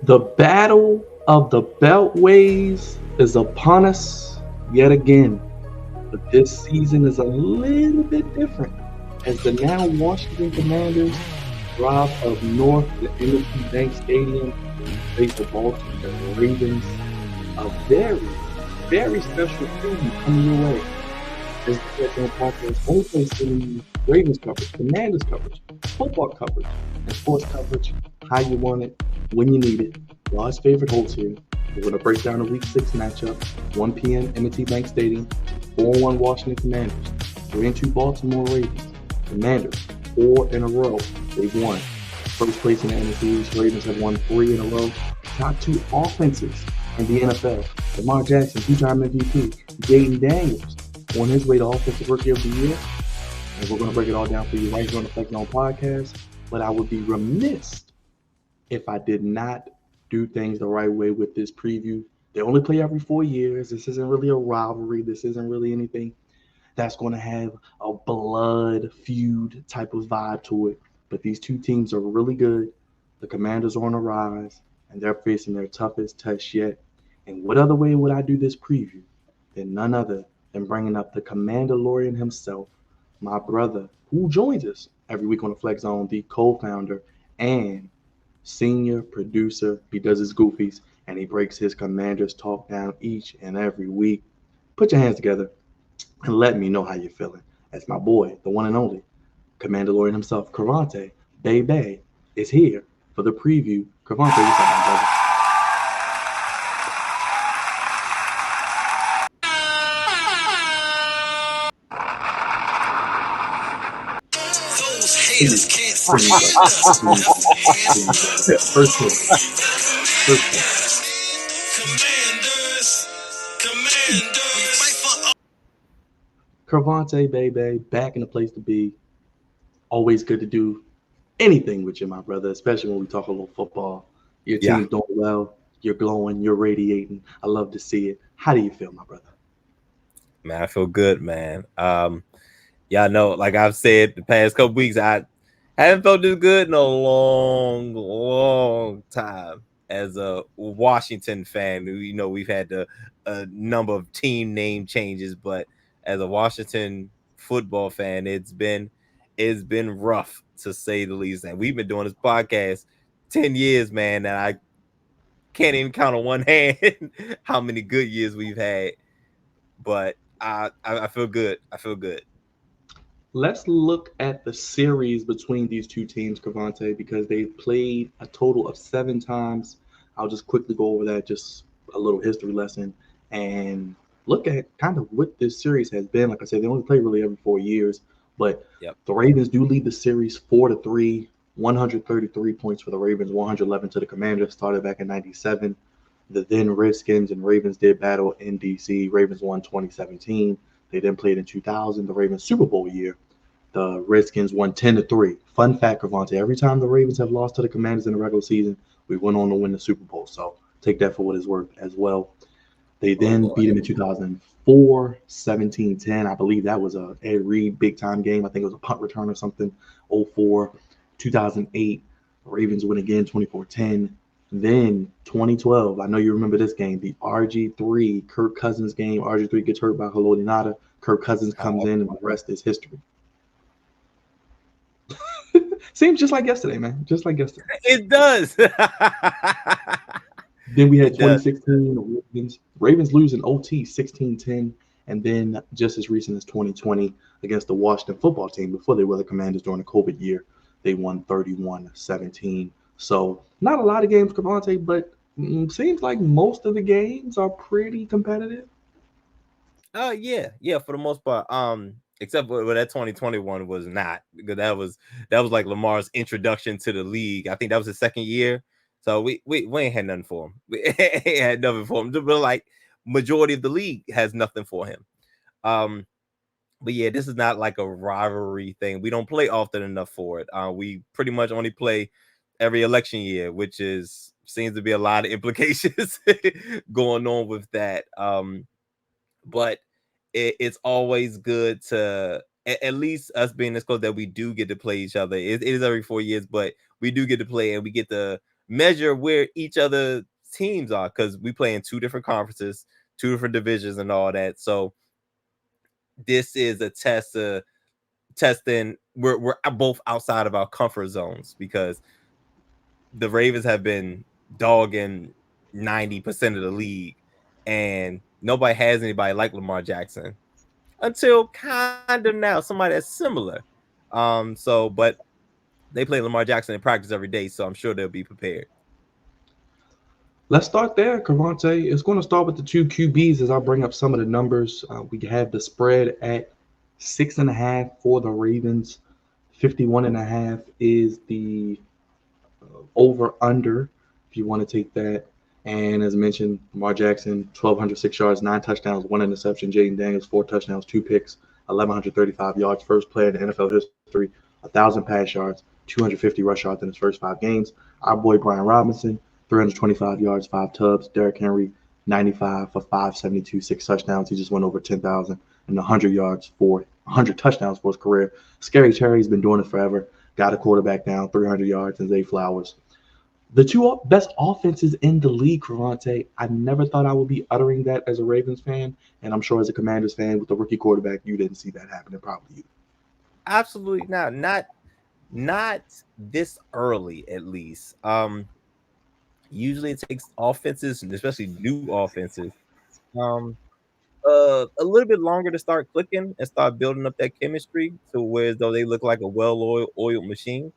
The battle of the Beltways is upon us yet again, but this season is a little bit different as the now Washington Commanders drive up north to M&T Bank Stadium to face the Baltimore Ravens. A very, very special preview coming your way. This is the Touchdown Podcast, only place in Ravens coverage, Commanders coverage, football coverage, and sports coverage how you want it, when you need it. Law's favorite host here. We're going to break down the Week 6 matchup, 1 p.m. M&T Bank Stadium, 4-1 Washington Commanders, 3-2 Baltimore Ravens. Commanders, 4 in a row, they've won. First place in the NFC, Ravens have won 3 in a row. Top two offenses in the NFL. Lamar Jackson, two-time MVP. Jayden Daniels on his way to Offensive Rookie of the Year. And we're going to break it all down for you right here on the Flex On Podcast. But I would be remiss if I did not do things the right way with this preview. They only play every 4 years. This isn't really a rivalry. This isn't really anything that's going to have a blood feud type of vibe to it. But these two teams are really good. The Commanders are on the rise, and they're facing their toughest test yet. And what other way would I do this preview than none other than bringing up the Commanderlorian himself, my brother, who joins us every week on the Flex Zone, the co-founder and senior producer. He does his goofies and he breaks his Commanders talk down each and every week. Put your hands together and let me know how you're feeling. That's my boy, the one and only Commanderlorian himself, Crevonte, baby, is here for the preview. Crevonte, what's up, my brother? Haters Please, can't please, stand brother. us. Please, brother. Please, brother. First pick. First pick. Commanders, commanders. We fight for Crevonte, baby, back in the place to be. Always good to do anything with you, my brother, especially when we talk a little football. Your Yeah, team's doing well. You're glowing. You're radiating. I love to see it. How do you feel, my brother? man, I feel good, man. Yeah, I know, like I've said the past couple weeks, I haven't felt this good in a long time. As a Washington fan, we've had a number of team name changes, but as a Washington football fan, it's been rough to say the least. And we've been doing this podcast 10 years, man, and I can't even count on one hand how many good years we've had. But I feel good. I feel good. Let's look at the series between these two teams, Cavante, because they've played a total of 7 times. I'll just quickly go over that, just a little history lesson, and look at kind of what this series has been. Like I said, they only play really every 4 years, but Yep. the Ravens do lead the series 4-3, 133 points for the Ravens, 111 to the Commanders. Started back in '97. The then Redskins and Ravens did battle in DC. Ravens won 2017. They then played in 2000, the Ravens Super Bowl year. The Redskins won 10-3. Fun fact, Cavante, every time the Ravens have lost to the Commanders in the regular season, we went on to win the Super Bowl. So take that for what it's worth as well. They Oh then boy. beat him in 2004, 17-10. I believe that was a Ed Reed big time game. I think it was a punt return or something. 04, 2008. Ravens win again 24-10. Then 2012, I know you remember this game, the RG3 Kirk Cousins game. RG3 gets hurt by Haloti Nada. Kirk Cousins comes Oh, in, and the rest is history. Seems just like yesterday, man. Just like yesterday. it does. Then we had It does. 2016 Ravens losing OT 16-10, and then just as recent as 2020 against the Washington football team before they were the Commanders during the COVID year, they won 31-17. So not a lot of games, Cavante, but seems like most of the games are pretty competitive. Yeah, for the most part. Except for that 2021 was not, because that was like Lamar's introduction to the league. I think that was his second year. So we ain't had nothing for him. We ain't had nothing for him. But like majority of the league has nothing for him. Um, but yeah, this is not like a rivalry thing. We don't play often enough for it. We pretty much only play every election year, which is seems to be a lot of implications going on with that. But it's always good to at least us being this close that we do get to play each other. It is every 4 years, but we do get to play and we get to measure where each other teams are because we play in two different conferences, two different divisions, and all that. So this is a test of testing. We're both outside of our comfort zones because the Ravens have been dogging 90% of the league, and nobody has anybody like Lamar Jackson until kind of now somebody that's similar. But they play Lamar Jackson in practice every day, so I'm sure they'll be prepared. Let's start there, Crevonte. It's going to start with the two QBs as I bring up some of the numbers. We have the spread at 6.5 for the Ravens. 51.5 is the over under if you want to take that. And as I mentioned, Lamar Jackson, 1,206 yards, 9 touchdowns, 1 interception. Jayden Daniels, 4 touchdowns, 2 picks, 1,135 yards. First player in NFL history, 1,000 pass yards, 250 rush yards in his first 5 games. Our boy Brian Robinson, 325 yards, 5 tubs. Derrick Henry, 95 for 572, 6 touchdowns. He just went over 10,000 and 100 yards for 100 touchdowns for his career. Scary Terry's been doing it forever. Got a quarterback down, 300 yards, and Zay Flowers. The two best offenses in the league, Crevonte. I never thought I would be uttering that as a Ravens fan, and I'm sure as a Commanders fan with the rookie quarterback, you didn't see that happening, probably you. Absolutely not this early at least. Usually it takes offenses, and especially new offenses, um, a little bit longer to start clicking and start building up that chemistry to where as though they look like a well-oiled machine.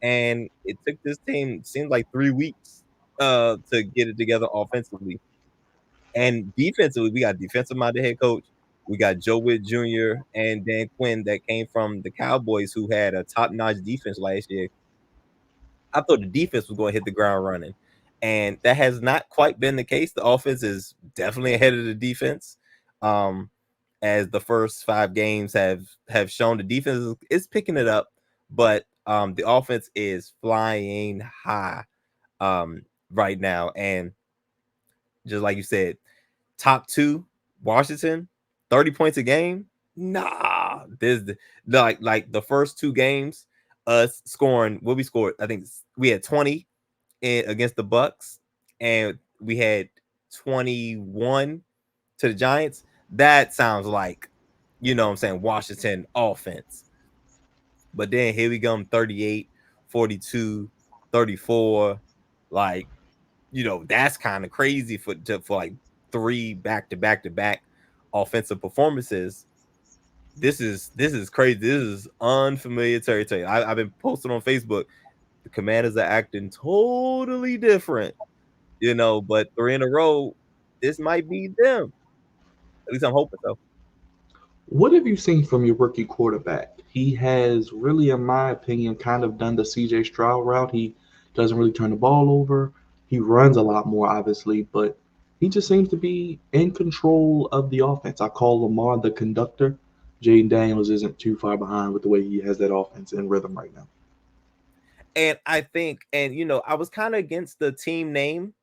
And it took this team seemed like 3 weeks to get it together offensively. And defensively, we got defensive-minded head coach. We got Joe Witt Jr. and Dan Quinn that came from the Cowboys, who had a top-notch defense last year. I thought the defense was going to hit the ground running, and that has not quite been the case. The offense is definitely ahead of the defense. Um, as the first 5 games have shown, the defense is picking it up, but the offense is flying high right now, and just like you said, top two, Washington, 30 points a game. Nah, there's like the first 2 games, us scoring what we scored. I think we had 20 against the Bucks, and we had 21 to the Giants. That sounds like, what I'm saying, Washington offense. But then here we go, 38, 42, 34. Like, that's kind of crazy for like 3 back-to-back-to-back offensive performances. This is crazy. This is unfamiliar territory. I've been posting on Facebook. The Commanders are acting totally different, but 3 in a row, this might be them. At least I'm hoping so. What have you seen from your rookie quarterback? He has really, in my opinion, kind of done the CJ Stroud route. He doesn't really turn the ball over. He runs a lot more, obviously, but he just seems to be in control of the offense. I call Lamar the conductor. Jayden Daniels isn't too far behind with the way he has that offense in rhythm right now. And I think, and I was kind of against the team name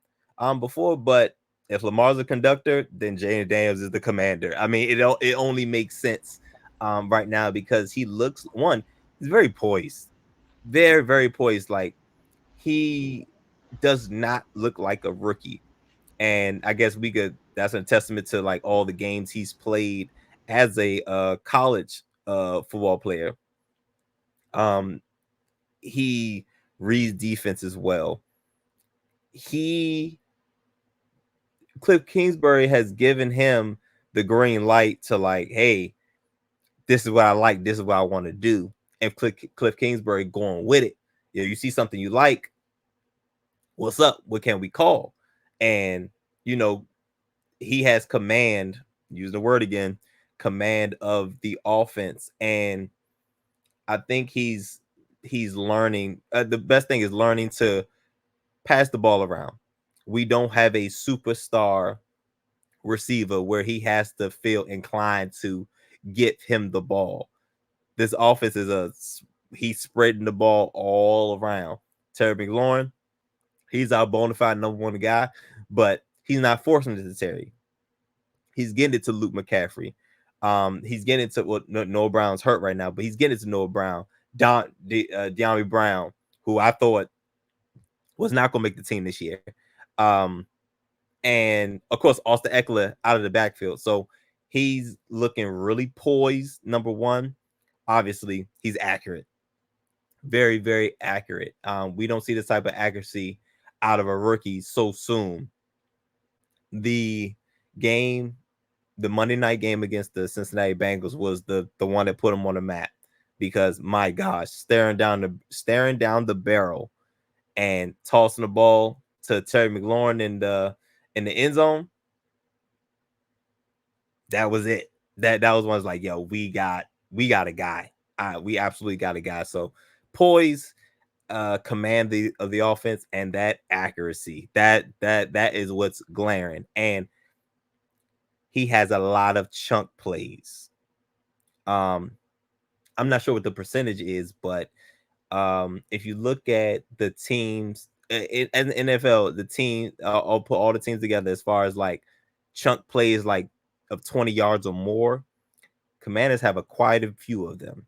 before, but if Lamar's a conductor, then Jayden Daniels is the commander. I mean, it only makes sense right now because he looks, he's very poised, very, very poised. Like, he does not look like a rookie. And I guess that's a testament to like all the games he's played as a college football player. Um, he reads defense as well. He Cliff Kingsbury has given him the green light to like, hey, this is what I like, this is what I want to do. And Cliff Kingsbury going with it. You see something you like, what's up? What can we call? And you know, he has command, use the word again, command of the offense. And I think he's learning. The best thing is learning to pass the ball around. We don't have a superstar receiver where he has to feel inclined to get him the ball. This offense he's spreading the ball all around. Terry McLaurin, he's our bona fide #1 guy, but he's not forcing it to Terry. He's getting it to Luke McCaffrey. He's getting it to Noah Brown's hurt right now, but he's getting it to Noah Brown, De'Ami Brown, who I thought was not going to make the team this year. Um, and of course, Austin Eckler out of the backfield. So he's looking really poised. Number one, obviously, he's accurate. Very, very accurate. We don't see this type of accuracy out of a rookie so soon. The game, the Monday night game against the Cincinnati Bengals was the one that put him on the map because my gosh, staring down the barrel and tossing the ball to Terry McLaurin in the end zone. That was it. That was one. Was like, yo, we got a guy. We absolutely got a guy. So poise, command of the offense, and that accuracy. That is what's glaring. And he has a lot of chunk plays. I'm not sure what the percentage is, but if you look at the teams in the NFL, the team, I'll put all the teams together as far as like chunk plays like of 20 yards or more. Commanders have quite a few of them.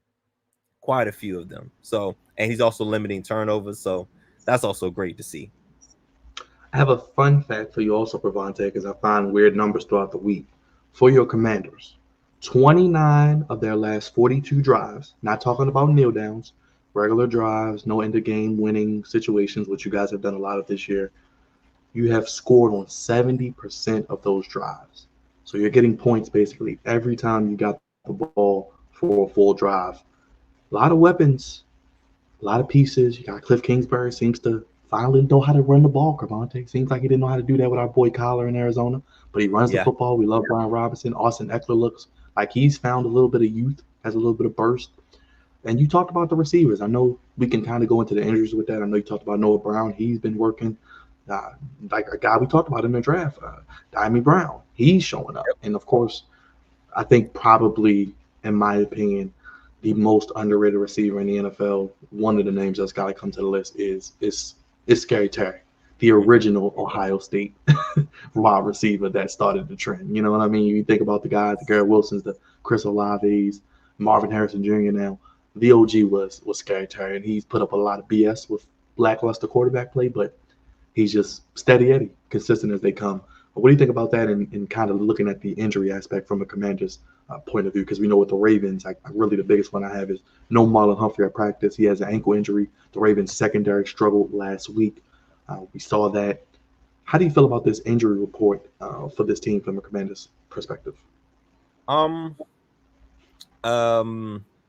So, and he's also limiting turnovers. So that's also great to see. I have a fun fact for you also, Crevonte, because I find weird numbers throughout the week. For your Commanders, 29 of their last 42 drives, not talking about kneel downs, regular drives, no end of game winning situations, which you guys have done a lot of this year, you have scored on 70% of those drives. So you're getting points basically every time you got the ball for a full drive. A lot of weapons, a lot of pieces. You got Cliff Kingsbury seems to finally know how to run the ball. Crevonte seems like he didn't know how to do that with our boy Collar in Arizona, but he runs the Yeah. football. We love Brian Robinson. Austin Eckler looks like he's found a little bit of youth, has a little bit of burst. And you talked about the receivers. I know we can kind of go into the injuries with that. I know you talked about Noah Brown. He's been working uh, like a guy we talked about in the draft, Diami Brown. He's showing up. And of course, I think probably, in my opinion, the most underrated receiver in the NFL. One of the names that's got to come to the list is Scary Terry, the original Ohio State wide receiver that started the trend. You know what I mean? You think about the guys, the Garrett Wilsons, the Chris Olaves, Marvin Harrison Jr. Now, the OG was Scary Terry, and he's put up a lot of BS with lackluster quarterback play, but he's just steady Eddie, consistent as they come. What do you think about that and kind of looking at the injury aspect from a Commander's point of view? Because we know with the Ravens, really the biggest one I have is no Marlon Humphrey at practice. He has an ankle injury. The Ravens secondary struggled last week. We saw that. How do you feel about this injury report for this team from a Commander's perspective? Um,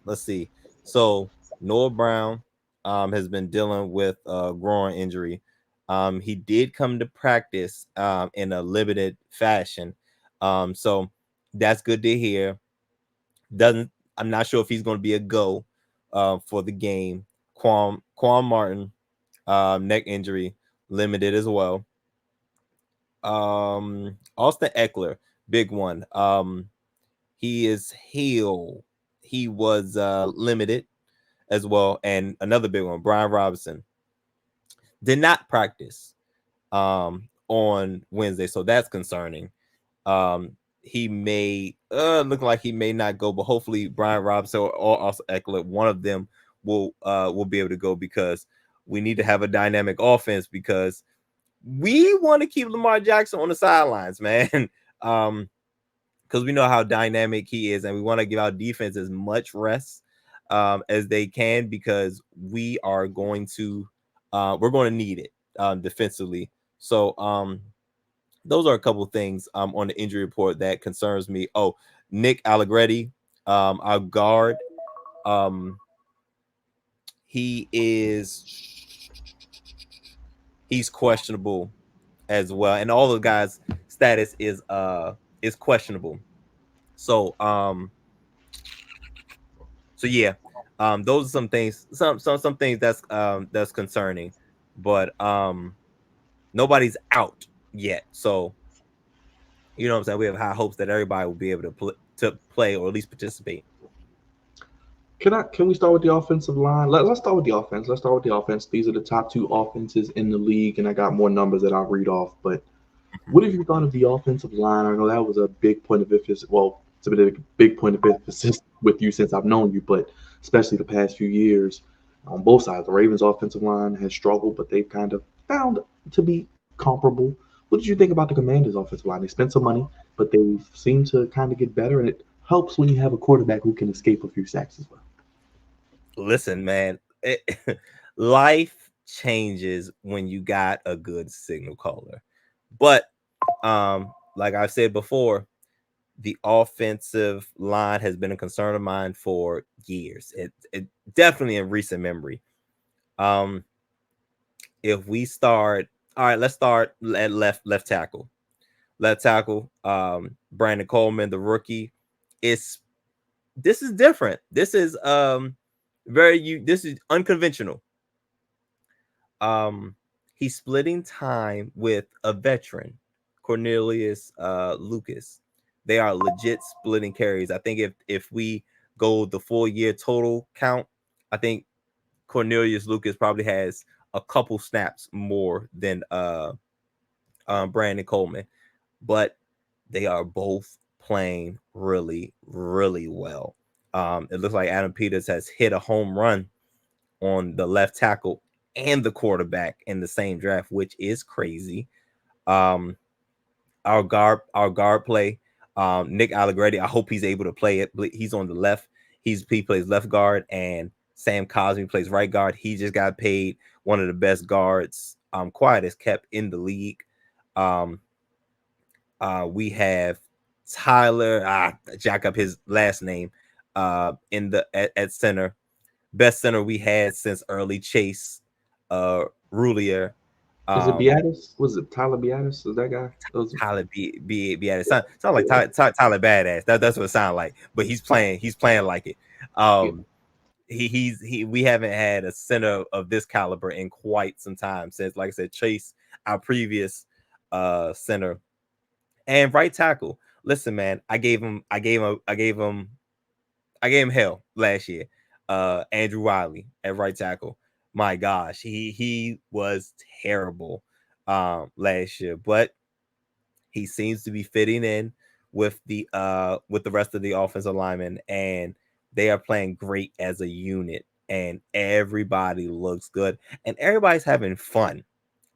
let's see. So Noah Brown has been dealing with a groin injury. He did come to practice in a limited fashion. So that's good to hear. I'm not sure if he's going to be a go for the game. Quan Martin, neck injury, limited as well. Austin Eckler, big one. He is healed. He was limited as well. And another big one, Brian Robinson, did not practice on Wednesday. So that's concerning. He may look like he may not go, but hopefully Brian Robinson or also Eckler, one of them will be able to go because we need to have a dynamic offense because we want to keep Lamar Jackson on the sidelines, man. Because we know how dynamic he is, and we want to give our defense as much rest as they can because we are going to we're going to need it defensively. So those are a couple of things on the injury report that concerns me. Oh, Nick Allegretti, our guard, he's questionable as well, and all the guys' status is questionable. So yeah, those are some things, some things that's concerning, but nobody's out yet. So you know what I'm saying? We have high hopes that everybody will be able to play or at least participate. Can we start with the offensive line? Let's start with the offense. Let's start with the offense. These are the top two offenses in the league, and I got more numbers that I'll read off. But what have you thought of the offensive line? I know that was a big point of emphasis. Well, it's been a big point of emphasis with you since I've known you, but especially the past few years on both sides. The Ravens' offensive line has struggled, but they've kind of found to be comparable. What did you think about the Commanders' offensive line? They spent some money, but they seem to kind of get better, and it helps when you have a quarterback who can escape a few sacks as well. Listen, man, life changes when you got a good signal caller. But like I've said before, the offensive line has been a concern of mine for years. It definitely in recent memory. Um, if we start, all right, let's start at left tackle. Left tackle, Brandon Coleman, the rookie. It's This is different. This is this is unconventional. Um, he's splitting time with a veteran, Cornelius Lucas. They are legit splitting carries. I think if we go the full year total count, I think Cornelius Lucas probably has a couple snaps more than Brandon Coleman, but they are both playing really, really well. It looks like Adam Peters has hit a home run on the left tackle and the quarterback in the same draft, which is crazy. Um, our guard play, Nick Allegretti. I hope he's able to play it. He's on the left. He plays left guard, and Sam Cosmi plays right guard. He just got paid one of the best guards, quiet as kept in the league. Um, we have Tyler, jack up his last name, in the at center. Best center we had since early Chase, Roulier. Is it Um, Beatis? Was it Tyler Beatis? Is that guy? Those Tyler be at it. Sound like Tyler Badass. That's what it sounds like. But he's playing like it. yeah. Um, we haven't had a center of this caliber in quite some time since, like I said, Chase, our previous center. And right tackle. Listen, man, I gave him hell last year. Andrew Wiley at right tackle. My gosh, he was terrible last year, but he seems to be fitting in with the rest of the offensive linemen, and they are playing great as a unit, and everybody looks good, and everybody's having fun.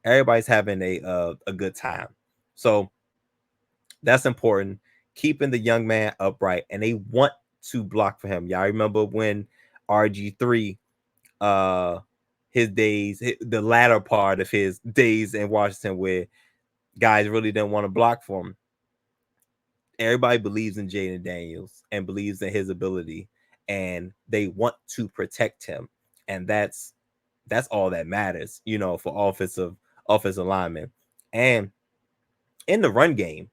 Everybody's having a good time. So that's important. Keeping the young man upright, and they want to block for him. Y'all remember when RG3, uh, the latter part of his days in Washington, where guys really didn't want to block for him. Everybody believes in Jayden Daniels and believes in his ability, and they want to protect him, and that's all that matters, for offensive linemen. And in the run game,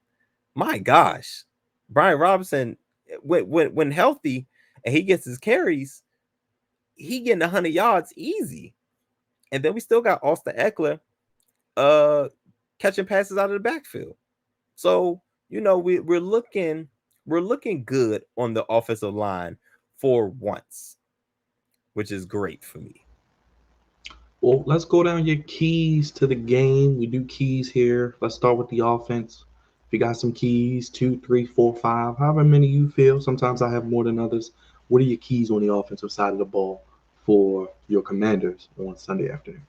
my gosh, Brian Robinson, when healthy and he gets his carries, he getting 100 yards easy. And then we still got Austin Eckler uh catching passes out of the backfield. So, we're looking good on the offensive line for once, which is great for me. Well, let's go down your keys to the game. We do keys here. Let's start with the offense. If you got some keys, two, three, four, five, however many you feel. Sometimes I have more than others. What are your keys on the offensive side of the ball for your Commanders on Sunday afternoon?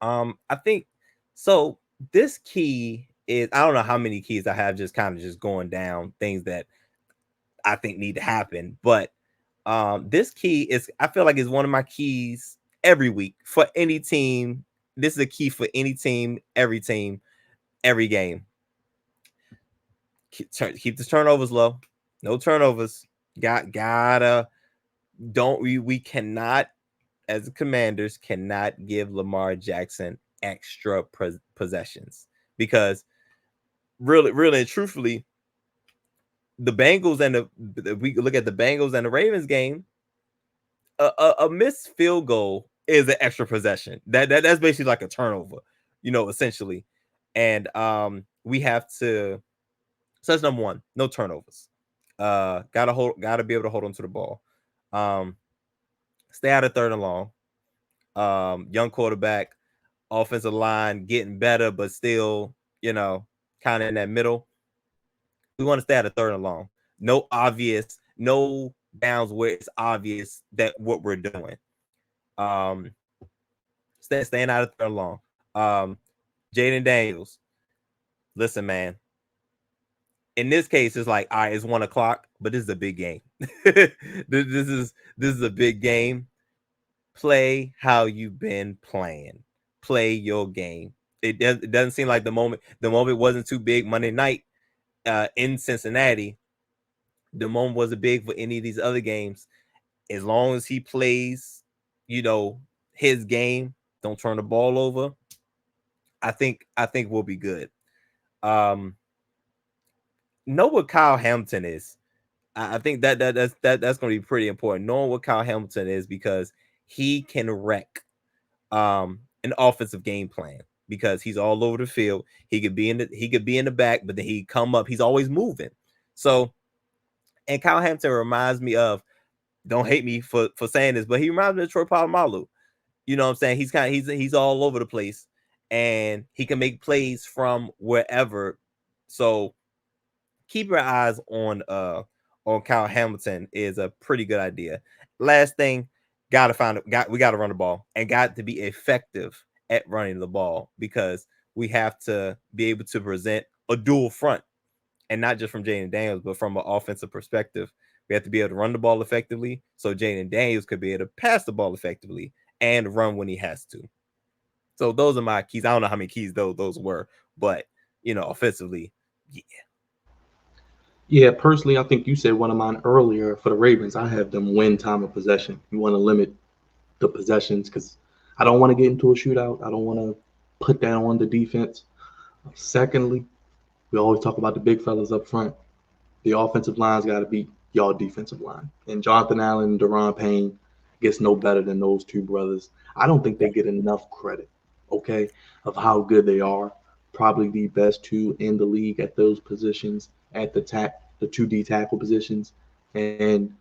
I think so. This key is, I don't know how many keys I have, just kind of just going down things that I think need to happen, but this key is, I feel like, is one of my keys every week for any team. This is a key for any team, every game. Keep the turnovers low. No turnovers. Gotta don't we cannot, as the Commanders, cannot give Lamar Jackson extra possessions, because really and truthfully, the Bengals and we look at the Bengals and the Ravens game, a missed field goal is an extra possession. That's basically like a turnover, essentially. And we have to. So that's number one. No turnovers. Gotta be able to hold on to the ball. Um, Stay out of third and long. Young quarterback, offensive line getting better, but still, kind of in that middle. We want to stay out of third and long. No downs where it's obvious that what we're doing. Um, staying out of third and long. Um, Jayden Daniels. Listen, man. In this case, it's like, all right, it's 1 o'clock, but this is a big game. This is a big game. Play how you've been playing. Play your game. It doesn't seem like the moment wasn't too big Monday night in Cincinnati. The moment wasn't big for any of these other games. As long as he plays, you know, his game, don't turn the ball over. I think we'll be good. Um, know what Kyle Hamilton is. I think that's going to be pretty important. Knowing what Kyle Hamilton is, because he can wreck an offensive game plan, because he's all over the field. He could be in the back, but then he come up. He's always moving. So, and Kyle Hamilton reminds me of, don't hate me for saying this, but he reminds me of Troy Polamalu. You know what I'm saying? He's all over the place, and he can make plays from wherever. So keep your eyes on Kyle Hamilton is a pretty good idea. Last thing, we gotta run the ball, and got to be effective at running the ball, because we have to be able to present a dual front, and not just from Jayden Daniels, but from an offensive perspective. We have to be able to run the ball effectively, so Jayden Daniels could be able to pass the ball effectively and run when he has to. So those are my keys. I don't know how many keys those were, but offensively, yeah. Yeah, personally, I think you said one of mine earlier for the Ravens. I have them win time of possession. You want to limit the possessions because I don't want to get into a shootout. I don't want to put that on the defense. Secondly, we always talk about the big fellas up front. The offensive line's got to beat y'all defensive line. And Jonathan Allen and Deron Payne gets no better than those two brothers. I don't think they get enough credit, okay, of how good they are. Probably the best two in the league at those positions, at the 2D tackle positions. And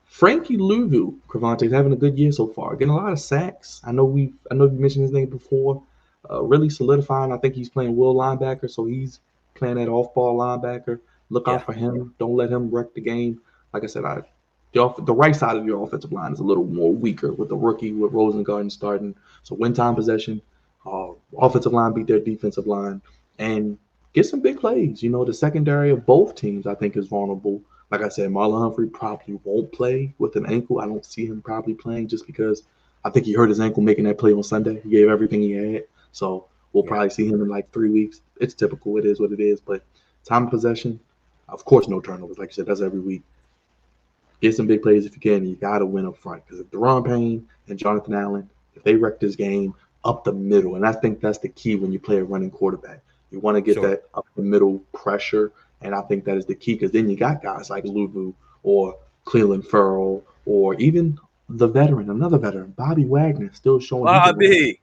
Frankie Louvu, Crevonte, is having a good year so far, getting a lot of sacks. I know you mentioned his name before. Really solidifying. I think he's playing will linebacker, so he's playing that off-ball linebacker. Look Yeah. out for him. Don't let him wreck the game. Like I said, the right side of your offensive line is a little more weaker with the rookie with Rosengarten starting. So win time possession, offensive line beat their defensive line, and get some big plays. You know, the secondary of both teams I think is vulnerable. Like I said, Marlon Humphrey probably won't play with an ankle. I don't see him probably playing just because I think he hurt his ankle making that play on Sunday. He gave everything he had. So we'll Yeah. probably see him in like 3 weeks. It's typical. It is what it is. But time of possession, of course, no turnovers. Like you said, that's every week. Get some big plays if you can. You got to win up front because if Deron Payne and Jonathan Allen, if they wreck this game up the middle, and I think that's the key when you play a running quarterback. You want to get Sure. that up the middle pressure, and I think that is the key because then you got guys like Luvu or Cleveland Farrell or even the veteran, another veteran, Bobby Wagner, still showing he can run. Bobby.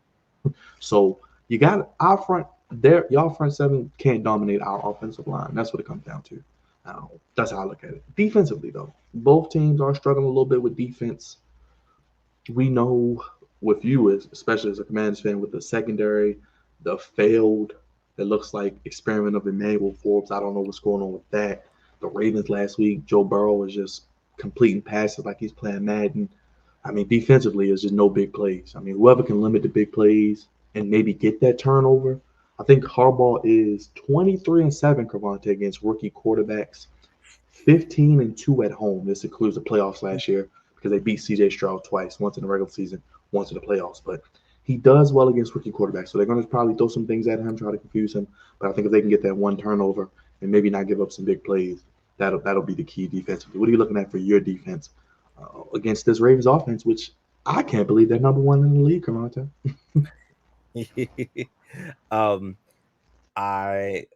So you got our front there. Y'all front seven can't dominate our offensive line. That's what it comes down to. That's how I look at it. Defensively, though, both teams are struggling a little bit with defense. We know with you, especially as a Commanders fan, with the secondary, the failed, it looks like experiment of Emmanuel Forbes. I don't know what's going on with that. The Ravens last week, Joe Burrow was just completing passes like he's playing Madden. I mean, defensively, it's just no big plays. I mean, whoever can limit the big plays and maybe get that turnover. I think Harbaugh is 23-7, Crevonte, against rookie quarterbacks, 15-2 at home. This includes the playoffs last year because they beat CJ Stroud twice, once in the regular season, once in the playoffs. But he does well against rookie quarterbacks. So they're going to probably throw some things at him, try to confuse him. But I think if they can get that one turnover and maybe not give up some big plays, that'll be the key defensively. What are you looking at for your defense against this Ravens offense, which I can't believe they're number one in the league, Kamata? um, I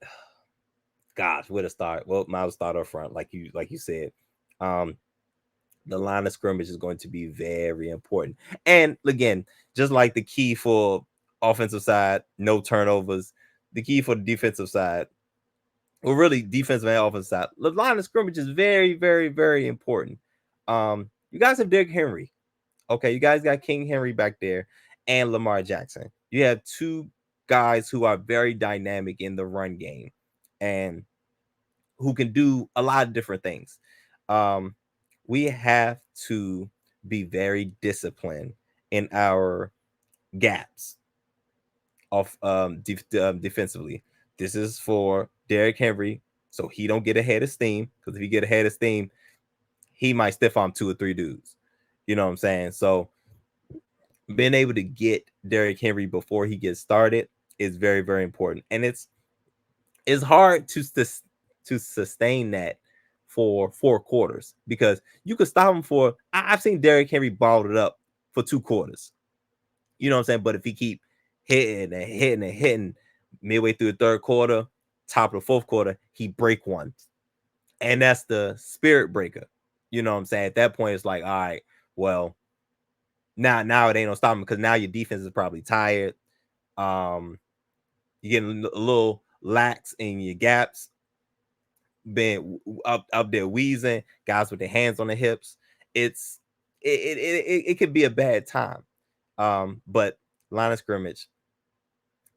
gosh, where to start? Well, I'll start up front, like you said. Um, the line of scrimmage is going to be very important. And again, just like the key for offensive side, no turnovers. The key for the defensive side, well, really defensive and offensive side, the line of scrimmage is very, very, very important. You guys have Derrick Henry. Okay, you guys got King Henry back there and Lamar Jackson. You have two guys who are very dynamic in the run game and who can do a lot of different things. Um, we have to be very disciplined in our gaps. off defensively. This is for Derrick Henry, so he don't get ahead of steam. Because if he get ahead of steam, he might stiff arm 2 or 3 dudes. You know what I'm saying? So being able to get Derrick Henry before he gets started is very, very important, and it's hard to sustain that for 4 quarters because you could stop him for. I've seen Derrick Henry balled it up for 2 quarters. You know what I'm saying? But if he keep hitting and hitting and hitting midway through the 3rd quarter, top of the 4th quarter, he break one, and that's the spirit breaker. You know what I'm saying? At that point, it's like, all right, well, now it ain't no stopping because now your defense is probably tired. You're getting a little lax in your gaps, being up there wheezing, guys with their hands on the hips. It could be a bad time. But line of scrimmage,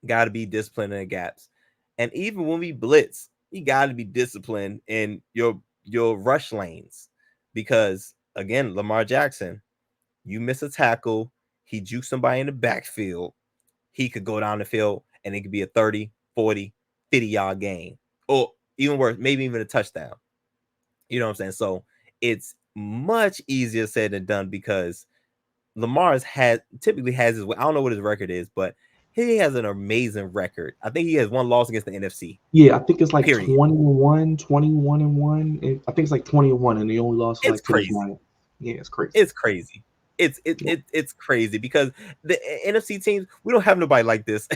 got to be disciplined in the gaps. And even when we blitz, you got to be disciplined in your rush lanes because again, Lamar Jackson, you miss a tackle, he jukes somebody in the backfield, he could go down the field and it could be a 30, 40, 50-yard gain. Or even worse, maybe even a touchdown. You know what I'm saying? So it's much easier said than done because Lamar's typically has his. I don't know what his record is, but he has an amazing record. I think he has one loss against the NFC. Yeah, I think it's like Period. 20-1, 21-1. I think it's like 20-1, and the only loss It's like to the crazy. Giants. Yeah, it's crazy. It's crazy. It's crazy because the NFC teams, we don't have nobody like this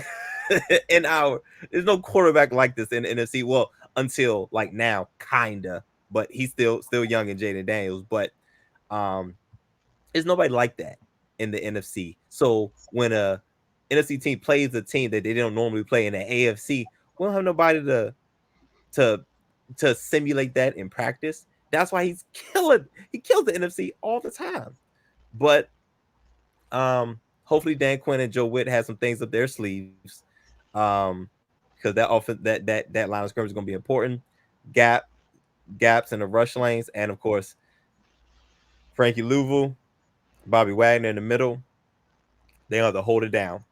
there's no quarterback like this in the NFC. Well, until like now, kinda, but he's still young in Jayden Daniels. But there's nobody like that in the NFC. So when a NFC team plays a team that they don't normally play in the AFC, we don't have nobody to simulate that in practice. That's why he kills the NFC all the time. But hopefully Dan Quinn and Joe Witt have some things up their sleeves. Because that that line of scrimmage is going to be important. Gaps in the rush lanes, and of course Frankie Louisville, Bobby Wagner in the middle. They have to hold it down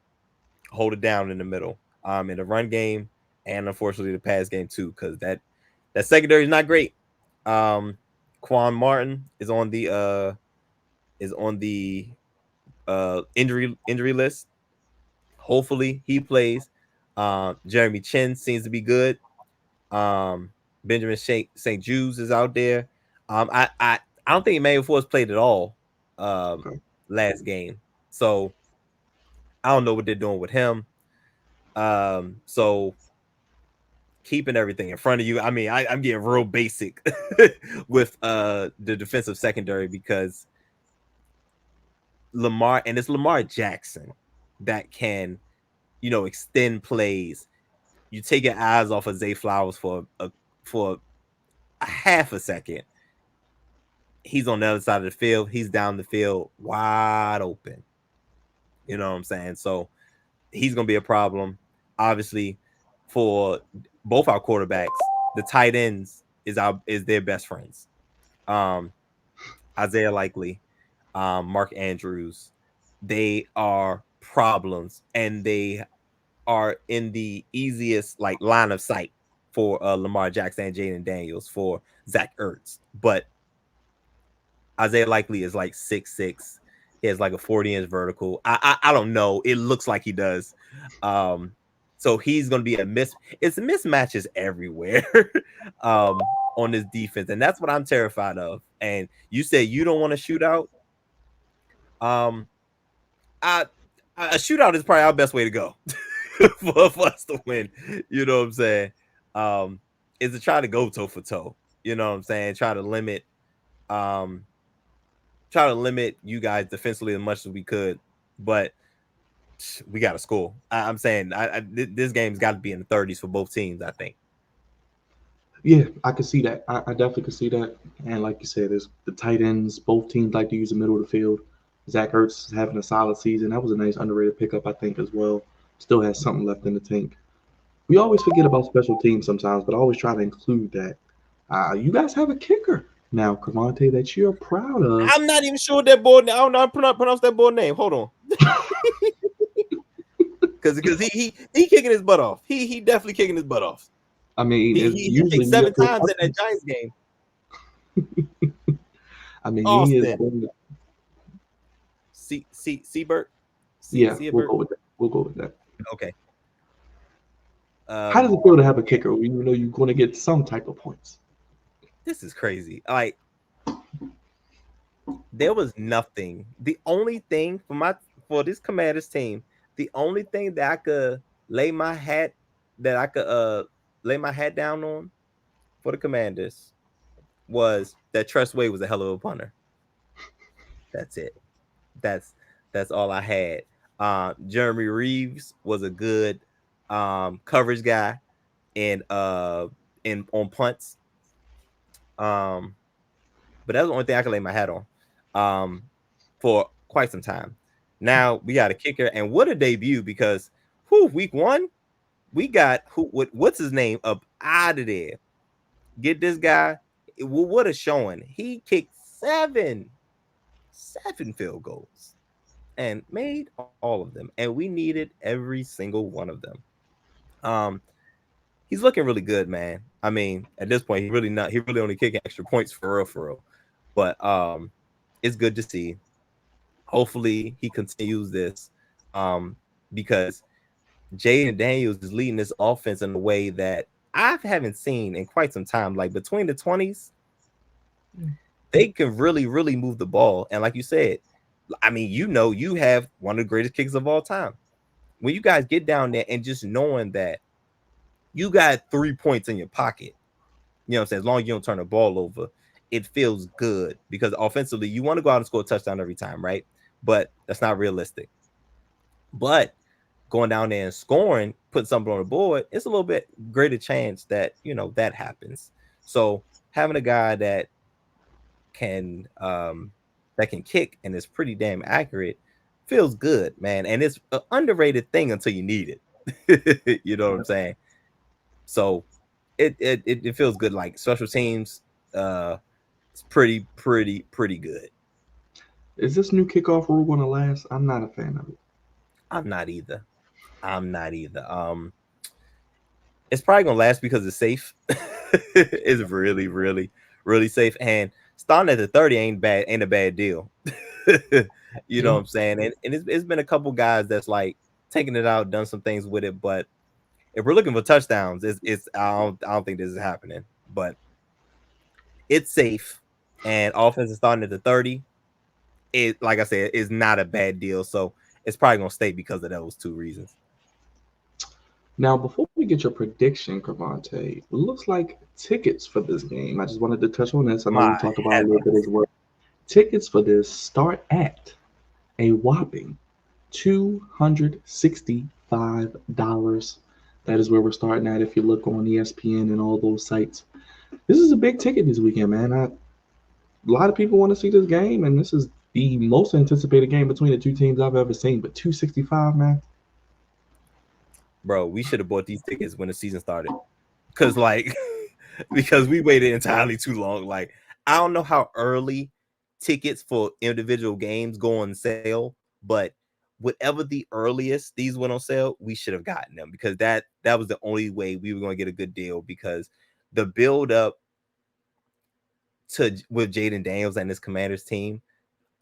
in the middle. In the run game and unfortunately the pass game too, because that secondary is not great. Quan Martin is on the injury list. Hopefully he plays. Jeremy Chin seems to be good. Benjamin St. Jude's is out there. I don't think Emmanuel Force played at all last game, so I don't know what they're doing with him. So keeping everything in front of you. I mean, I'm getting real basic with the defensive secondary because Lamar, and it's Lamar Jackson that can, extend plays. You take your eyes off of Zay Flowers for a half a second. He's on the other side of the field. He's down the field wide open. You know what I'm saying? So he's going to be a problem. Obviously, for both our quarterbacks, the tight ends is their best friends. Isaiah Likely, Mark Andrews, they are problems, and they are in the easiest line of sight for Lamar Jackson and Jayden Daniels, for Zach Ertz. But Isaiah Likely is like 6'6". He has like a 40-inch vertical. I don't know. It looks like he does. So he's going to be it's mismatches everywhere on this defense. And that's what I'm terrified of. And you said you don't want to shoot out. A shootout is probably our best way to go for us to win. You know what I'm saying? Is to try to go toe for toe. You know what I'm saying? Try to limit you guys defensively as much as we could, but we got to score. I'm saying this game's got to be in the 30s for both teams, I think. Yeah, I can see that. I definitely can see that. And like you said, there's the tight ends. Both teams like to use the middle of the field. Zach Ertz is having a solid season. That was a nice underrated pickup, I think, as well. Still has something left in the tank. We always forget about special teams sometimes, but I always try to include that. You guys have a kicker now, Crevonte, that you're proud of. I'm not even sure that boy. I don't know how to pronounce that boy name. Hold on. because he kicking his butt off. He definitely kicking his butt off. I mean, He usually kicked we 7 have to. times in that Giants game. I mean, he is. Austin, Seabert, Yeah, we'll Seabert. go with that. We'll go with that. Okay. How does it feel to have a kicker when you know you're going to get some type of points? This is crazy. Like there was nothing. The only thing for this Commanders team, the only thing that I could lay my hat lay my hat down on for the Commanders was that Tress Way was a hell of a punter. That's it. That's that's all I had. Jeremy Reeves was a good coverage guy in on punts. But that's the only thing I can lay my hat on for quite some time. Now we got a kicker, and what a debut because week 1, we got what's his name up out of there. Get this guy. What a showing. He kicked seven field goals and made all of them, and we needed every single one of them. He's looking really good, man. I mean, at this point, he really only kicking extra points for real. But it's good to see. Hopefully he continues this. Because Jayden Daniels is leading this offense in a way that I haven't seen in quite some time. Like between the 20s, they can really, really move the ball. And like you said, I mean, you have one of the greatest kickers of all time. When you guys get down there and just knowing that you got 3 points in your pocket, you know what I'm saying? As long as you don't turn the ball over, it feels good because offensively, you want to go out and score a touchdown every time, right? But that's not realistic. But going down there and scoring, putting something on the board, it's a little bit greater chance that, that happens. So having a guy that can kick and is pretty damn accurate feels good, man. And it's an underrated thing until you need it. You know what I'm saying? So it feels good. Like special teams, it's pretty good. Is this new kickoff rule going to last? I'm not a fan of it. I'm not either. It's probably gonna last because it's safe. It's really, really, really safe. And starting at the 30 ain't a bad deal. You know what I'm saying? And it's been a couple guys that's like taking it out, done some things with it. But if we're looking for touchdowns, I don't think this is happening. But it's safe, and offense is starting at the 30. It, like I said, is not a bad deal. So it's probably gonna stay because of those two reasons. Now, before we get your prediction, Crevonte, it looks like tickets for this game. I just wanted to touch on this. I know we talked about it a little bit as well. Tickets for this start at a whopping $265. That is where we're starting at if you look on ESPN and all those sites. This is a big ticket this weekend, man. A lot of people want to see this game, and this is the most anticipated game between the two teams I've ever seen. But 265, man. Bro, we should have bought these tickets when the season started. Because we waited entirely too long. Like, I don't know how early tickets for individual games go on sale, but whatever the earliest these went on sale, we should have gotten them because that was the only way we were going to get a good deal because the build up with Jayden Daniels and his Commanders team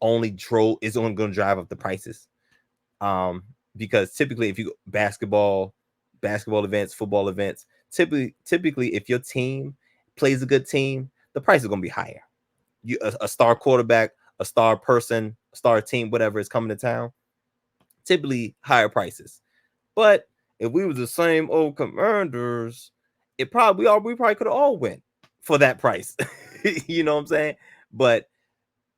is only going to drive up the prices. Because typically if you basketball events, football events, typically if your team plays a good team, the price is going to be higher. A star quarterback, a star person, a star team, whatever is coming to town, typically higher prices. But if we was the same old Commanders, we probably could have all went for that price. You know what I'm saying? But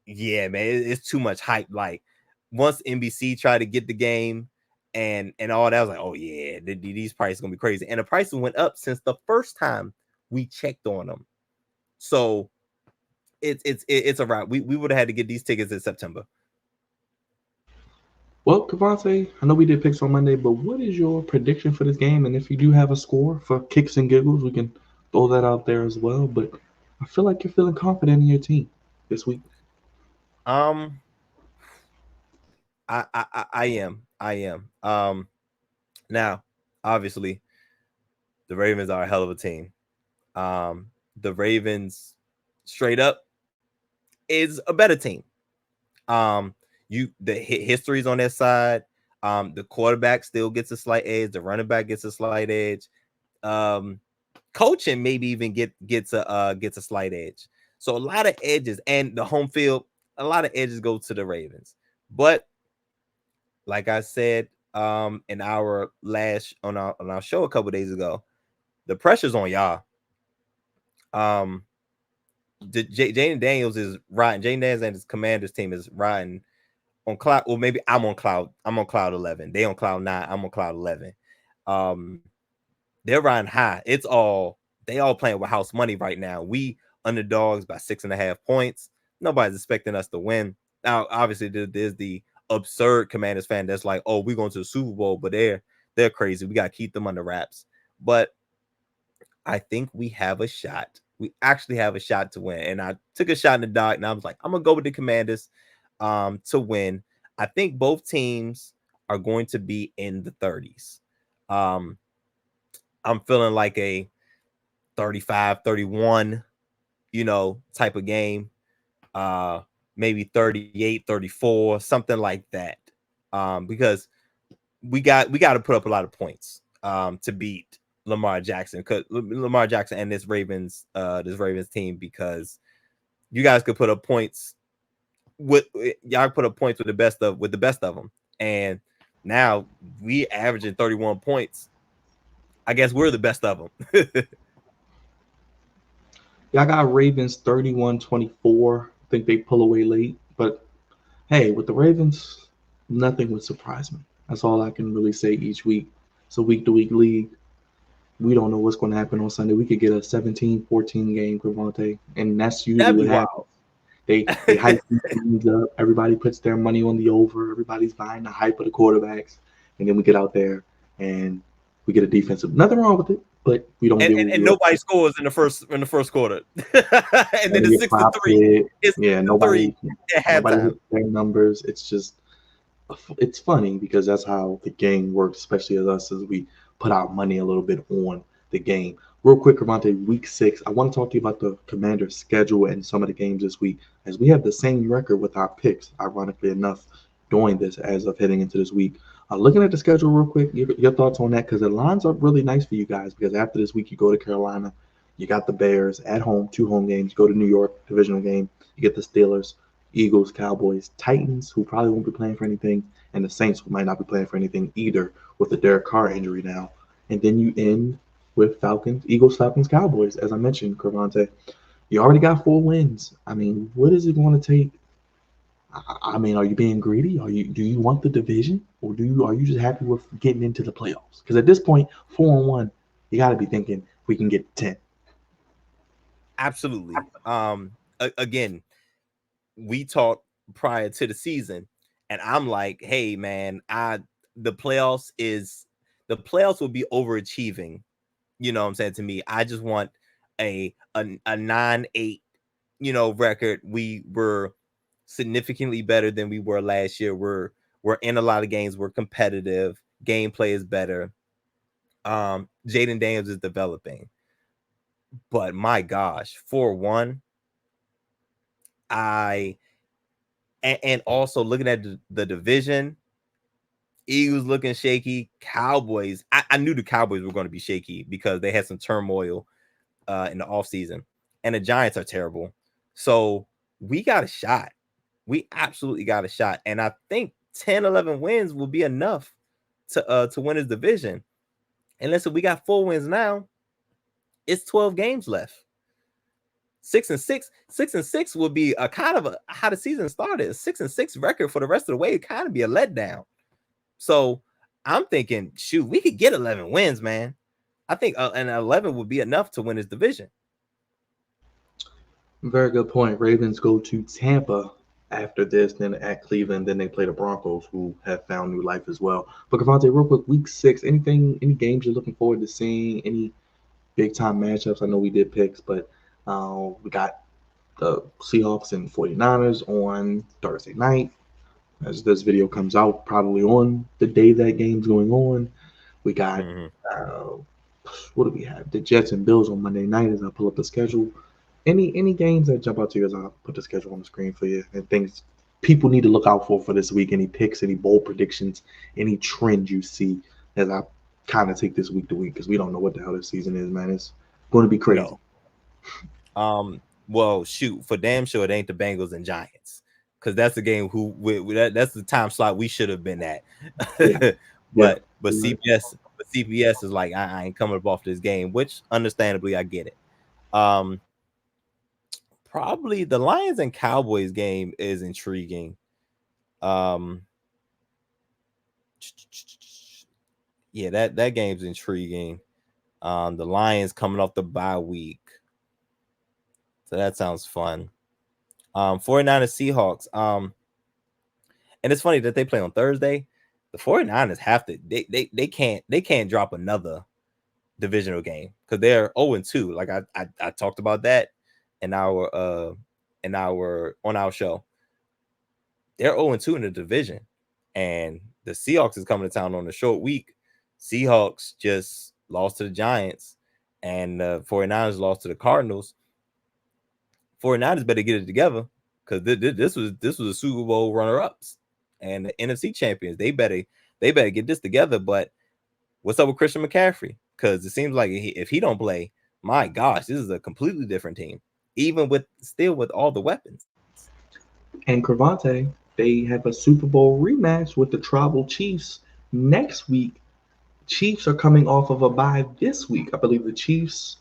yeah, man, it's too much hype. Like once NBC tried to get the game and all that, I was like, oh yeah, these prices gonna be crazy. And the prices went up since the first time we checked on them. So it's a wrap. We would have had to get these tickets in September. Well, Crevonte, I know we did picks on Monday, but what is your prediction for this game? And if you do have a score for kicks and giggles, we can throw that out there as well. But I feel like you're feeling confident in your team this week. I am. Now, obviously, the Ravens are a hell of a team. The Ravens, straight up, is a better team. Um, the history's on their side. The quarterback still gets a slight edge. The running back gets a slight edge. Um, Coaching maybe even gets a slight edge. So a lot of edges, and the home field, a lot of edges go to the Ravens. But like I said, in our last on our show a couple days ago, the pressure's on y'all. Um, Jayden Daniels is riding. Jayden Daniels and his Commanders team is riding on cloud. Well, maybe I'm on cloud 11. They on cloud 9. I'm on cloud 11. Um, they're riding high. They all playing with house money right now. We underdogs by 6.5 points. Nobody's expecting us to win. Now, obviously, there's the absurd Commanders fan that's like, "Oh, we're going to the Super Bowl," but they're crazy. We got to keep them under wraps. But I think we have a shot. We actually have a shot to win. And I took a shot in the dark, and I was like, I'm gonna go with the Commanders to win. I think both teams are going to be in the 30s. Um, I'm feeling like a 35-31, type of game. Maybe 38-34, something like that. Because we got to put up a lot of points to beat Lamar Jackson, because Lamar Jackson and this Ravens team, because you guys could put up points with the best of them, and now we averaging 31 points. I guess we're the best of them. Yeah, I got Ravens 31-24. I think they pull away late. But hey, with the Ravens, nothing would surprise me. That's all I can really say each week. It's a week to week league. We don't know what's going to happen on Sunday. We could get a 17-14 game, Crevonte, and that's usually That'd be what happens. wild. They hype these teams up. Everybody puts their money on the over. Everybody's buying the hype of the quarterbacks, and then we get out there and we get a defensive. Nothing wrong with it, but we don't and, get and, what and we nobody scores in the first quarter. And then nobody the get 6-3. props hit. It's Yeah, 6-3 at nobody halftime. hits their numbers. It's just it's funny because that's how the game works, especially as us as we put our money a little bit on the game. Real quick, Crevonte, week 6. I want to talk to you about the Commanders' schedule and some of the games this week, as we have the same record with our picks, ironically enough, doing this as of heading into this week. Looking at the schedule real quick, your thoughts on that, because it lines up really nice for you guys, because after this week, you go to Carolina, you got the Bears at home, 2 home games, go to New York, divisional game, you get the Steelers, Eagles, Cowboys, Titans, who probably won't be playing for anything, and the Saints, who might not be playing for anything either with the Derek Carr injury now. And then you end with Falcons, Eagles, Falcons, Cowboys. As I mentioned, Crevonte, you already got 4 wins. I mean, what is it going to take? I mean, are you being greedy? Do you want the division, or are you just happy with getting into the playoffs? Because at this point, 4-1, you got to be thinking we can get 10. Absolutely. Again, we talked prior to the season, and I'm like, hey man, the playoffs will be overachieving. You know what I'm saying? To me, I just want a 9-8, record. We were significantly better than we were last year. We're in a lot of games. We're competitive. Gameplay is better. Jayden Daniels is developing. But my gosh, 4-1. I and also looking at the division, Eagles looking shaky. Cowboys, I knew the Cowboys were going to be shaky because they had some turmoil in the offseason. And the Giants are terrible. So we got a shot. We absolutely got a shot. And I think 10, 11 wins will be enough to win his division. And listen, we got 4 wins now. It's 12 games left. 6-6. 6-6 would be a kind of how the season started. A 6-6 record for the rest of the way. It kind of be a letdown. So I'm thinking, shoot, we could get 11 wins, man. I think an 11 would be enough to win his division. Very good point. Ravens go to Tampa after this, then at Cleveland, then they play the Broncos, who have found new life as well. But Crevonte, real quick, week 6, any games you're looking forward to seeing? Any big time matchups? I know we did picks, but we got the Seahawks and 49ers on Thursday night. As this video comes out, probably on the day that game's going on. We got Mhm. uh, what do we have? The Jets and Bills on Monday night. As I pull up the schedule, any games that jump out to you as I put the schedule on the screen for you, and things people need to look out for this week. Any picks, any bold predictions, any trend you see as I kind of take this week to week because we don't know what the hell this season is, man. It's going to be crazy. No. Well, shoot, for damn sure it ain't the Bengals and Giants, because that's the game that's the time slot we should have been at. Yeah, yeah. but CBS is like, I ain't coming up off this game, which understandably I get it. Um, Probably the Lions and Cowboys game is intriguing. Um, yeah, that game's intriguing. The Lions coming off the bye week, so that sounds fun. 49ers Seahawks. And it's funny that they play on Thursday. The 49ers have to they can't drop another divisional game because they're 0-2. Like I talked about that in our on our show. They're 0-2 in the division. And the Seahawks is coming to town on a short week. Seahawks just lost to the Giants, and the 49ers lost to the Cardinals. 49ers better get it together because this was a Super Bowl runner-ups and the NFC champions. They better get this together. But what's up with Christian McCaffrey? Because it seems like if he don't play, my gosh, this is a completely different team. Even with all the weapons. And Crevonte, they have a Super Bowl rematch with the Tribal Chiefs next week. Chiefs are coming off of a bye this week. I believe the Chiefs.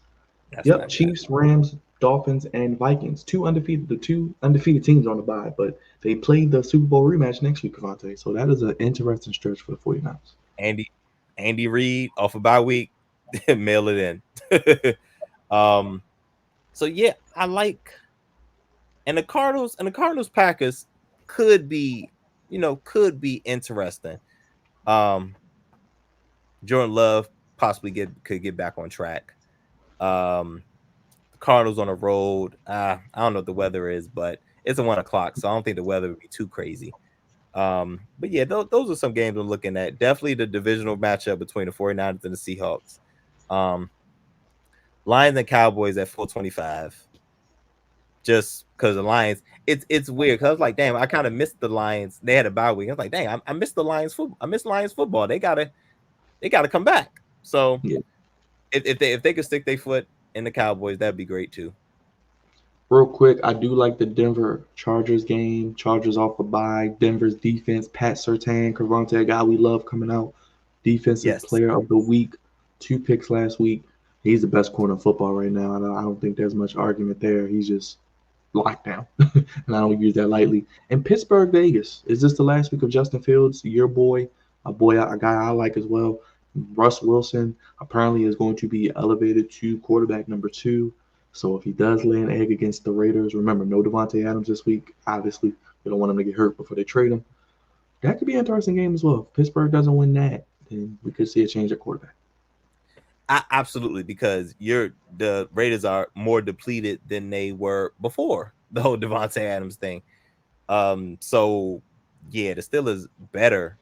That's Yep, not good. Chiefs, Rams, Dolphins, and Vikings. The two undefeated teams on the bye, but they played the Super Bowl rematch next week, Cavante. So that is an interesting stretch for the 49ers. Andy Andy Reid off a bye week, mail it in. um, so yeah, I like, and the Cardinals Packers could be, could be interesting. Um, Jordan Love possibly could get back on track. Um, the Cardinals on the road. I don't know what the weather is, but it's at 1 o'clock, so I don't think the weather would be too crazy. But yeah, those are some games I'm looking at. Definitely the divisional matchup between the 49ers and the Seahawks. Um, Lions and Cowboys at 425. Just because the Lions, it's weird. Cause I was like, damn, I kind of missed the Lions. They had a bye week. I was like, dang, I missed the Lions football. I missed Lions football. They gotta come back. So Yeah. if they could stick their foot in the Cowboys, that'd be great too. Real quick, I do like the Denver Chargers game. Chargers off a bye. Denver's defense, Pat Surtain, Crevonte, a guy we love coming out. Defensive Yes. player of the week. 2 picks last week. He's the best corner in football right now. I don't think there's much argument there. He's just locked down. And I don't use that lightly. And Pittsburgh, Vegas. Is this the last week of Justin Fields, your boy, a guy I like as well? Russ Wilson apparently is going to be elevated to quarterback number 2. So if he does lay an egg against the Raiders, remember no Devontae Adams this week. Obviously, we don't want him to get hurt before they trade him. That could be an interesting game as well. If Pittsburgh doesn't win that, then we could see a change at quarterback. Absolutely, because the Raiders are more depleted than they were before the whole Devontae Adams thing. So yeah, the Steelers better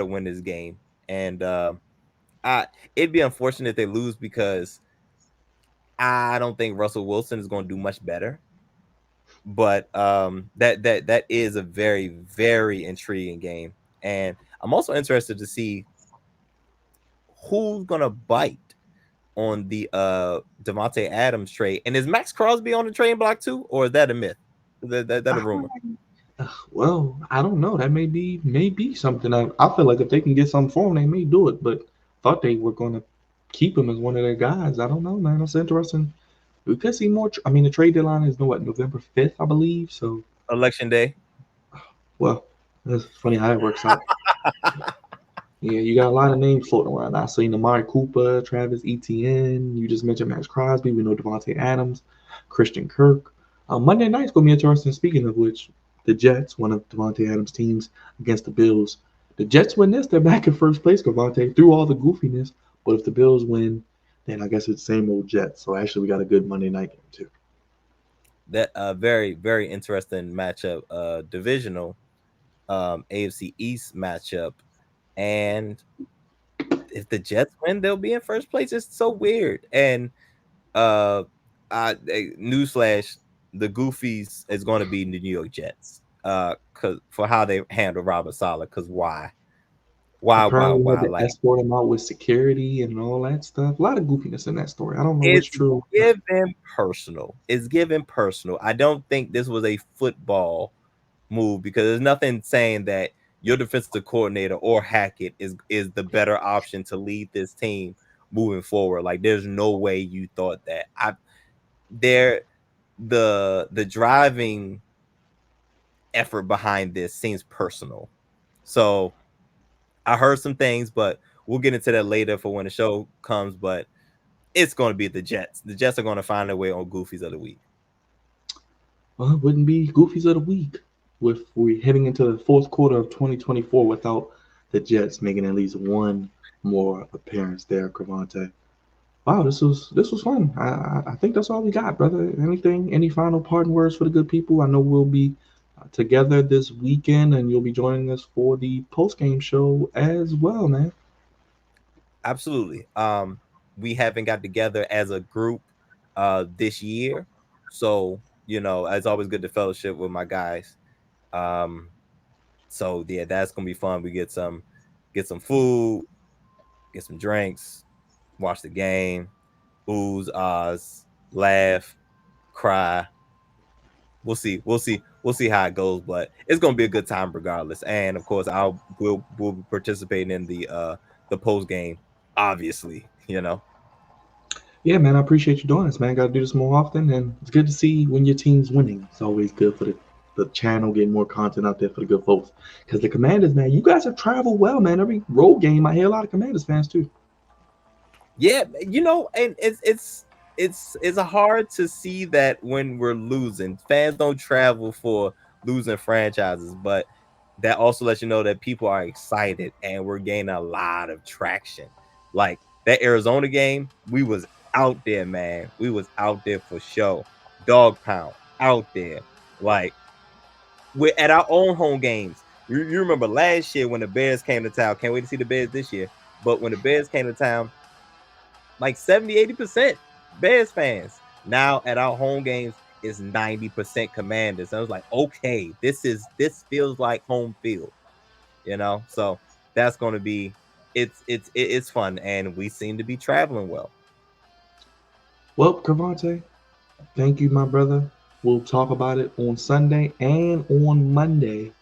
win this game, and it'd be unfortunate if they lose because I don't think Russell Wilson is going to do much better. But that is a very, very intriguing game, and I'm also interested to see who's gonna bite on the Devontae Adams trade. And is Max Crosby on the trading block too, or is that a myth? That a rumor? Well, I don't know. That may be something. I feel like if they can get something for him, they may do it. But thought they were going to keep him as one of their guys. I don't know, man. That's interesting. We could see more. I mean, the trade deadline is November 5th, I believe. So, Election day. well, it's funny how it works out. Yeah, you got a lot of names floating around. I seen Amari Cooper, Travis Etienne. You just mentioned Max Crosby. We know Devontae Adams, Christian Kirk. Monday night's gonna be interesting. Speaking of which, the Jets, one of Devontae Adams' teams, against the Bills. The Jets win this, they're back in first place. Devontae through all the goofiness, but if the Bills win, then I guess it's the same old Jets. So actually, we got a good Monday night game too. That very, very interesting matchup. Divisional AFC East matchup, and if the Jets win, they'll be in first place. It's so weird. And newsflash, the Goofies is going to be the New York Jets. Cause for how they handle Robert Saleh. Cause why? Apparently, had Why? to Like escort him out with security and all that stuff. A lot of goofiness in that story. I don't know what's it's true. given personal. It's given personal. I don't think this was a football move because there's nothing saying that your defensive coordinator or Hackett is the better option to lead this team moving forward. Like there's no way you thought that. There the driving effort behind this seems personal. So I heard some things, but we'll get into that later for when the show comes. But it's going to be the Jets. The Jets are going to find their way on Goofies of the Week. Well, it wouldn't be Goofies of the Week if we're heading into the fourth quarter of 2024 without the Jets making at least one more appearance there, Crevonte. Wow, this was fun. I think that's all we got, brother. Any final parting words for the good people? I know we'll be together this weekend, and you'll be joining us for the post game show as well, man. Absolutely. We haven't got together as a group this year. So, it's always good to fellowship with my guys. So yeah, that's gonna be fun. We get some food, get some drinks, watch the game, ooze, ahs, laugh, cry. We'll see how it goes, but it's gonna be a good time regardless. And of course, we'll be participating in the post game, obviously. Yeah, man, I appreciate you doing this, man. Got to do this more often, and it's good to see when your team's winning. It's always good for the channel getting more content out there for the good folks. Because the Commanders, man, you guys have traveled well, man. Every road game, I hear a lot of Commanders fans too. Yeah, and it's hard to see that when we're losing. Fans don't travel for losing franchises, but that also lets you know that people are excited and we're gaining a lot of traction. Like that Arizona game, we was out there, man. We was out there for show. Dog pound out there. Like we're at our own home games. You remember last year when the Bears came to town. Can't wait to see the Bears this year. But when the Bears came to town, like 70-80% Bears fans. Now at our home games is 90% Commanders. I was like, okay, this feels like home field. So that's going to be it's fun, and we seem to be traveling well. Well, Cavante, thank you, my brother. We'll talk about it on Sunday and on Monday.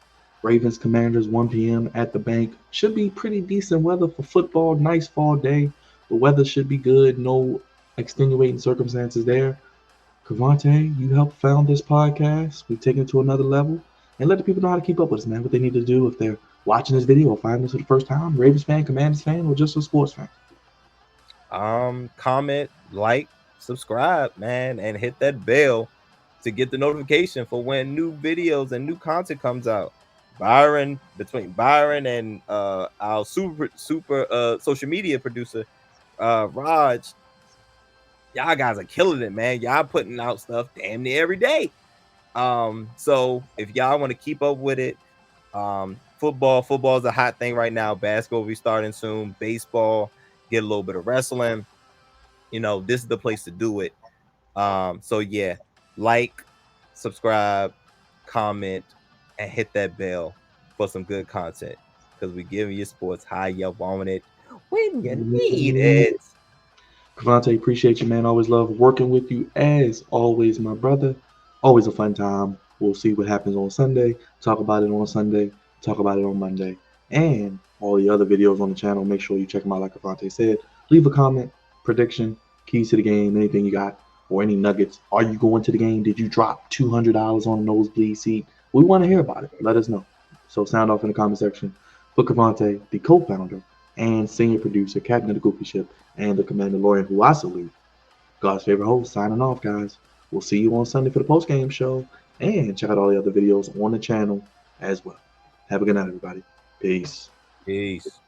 Ravens Commanders 1 p.m. at the bank. Should be pretty decent weather for football. Nice fall day. The weather should be good. No extenuating circumstances there. Crevonte, you helped found this podcast. We've taken it to another level. And let the people know how to keep up with us, man. What they need to do if they're watching this video or finding us for the first time. Ravens fan, Commanders fan, or just a sports fan. Comment, like, subscribe, man, and hit that bell to get the notification for when new videos and new content comes out. Between Byron and our super social media producer, Raj, y'all guys are killing it, man. Y'all putting out stuff damn near every day. So if y'all want to keep up with it, football is a hot thing right now. Basketball will be starting soon. Baseball, get a little bit of wrestling. This is the place to do it. So yeah, like, subscribe, comment, and hit that bell for some good content, because we giving you sports how you want it when you need it. Cavante, appreciate you, man. Always love working with you as always, my brother. Always a fun time. We'll see what happens on Sunday. Talk about it on Sunday. Talk about it on Monday. And all the other videos on the channel. Make sure you check them out, like Cavante said. Leave a comment, prediction, keys to the game, anything you got, or any nuggets. Are you going to the game? Did you drop $200 on a nosebleed seat? We want to hear about it. Let us know. So sound off in the comment section. For Crevonte, the co-founder and senior producer, captain of the Goofy Ship, and the Commanderlorian, who I salute, God's favorite host, signing off, guys. We'll see you on Sunday for the post-game show, and check out all the other videos on the channel as well. Have a good night, everybody. Peace. Peace.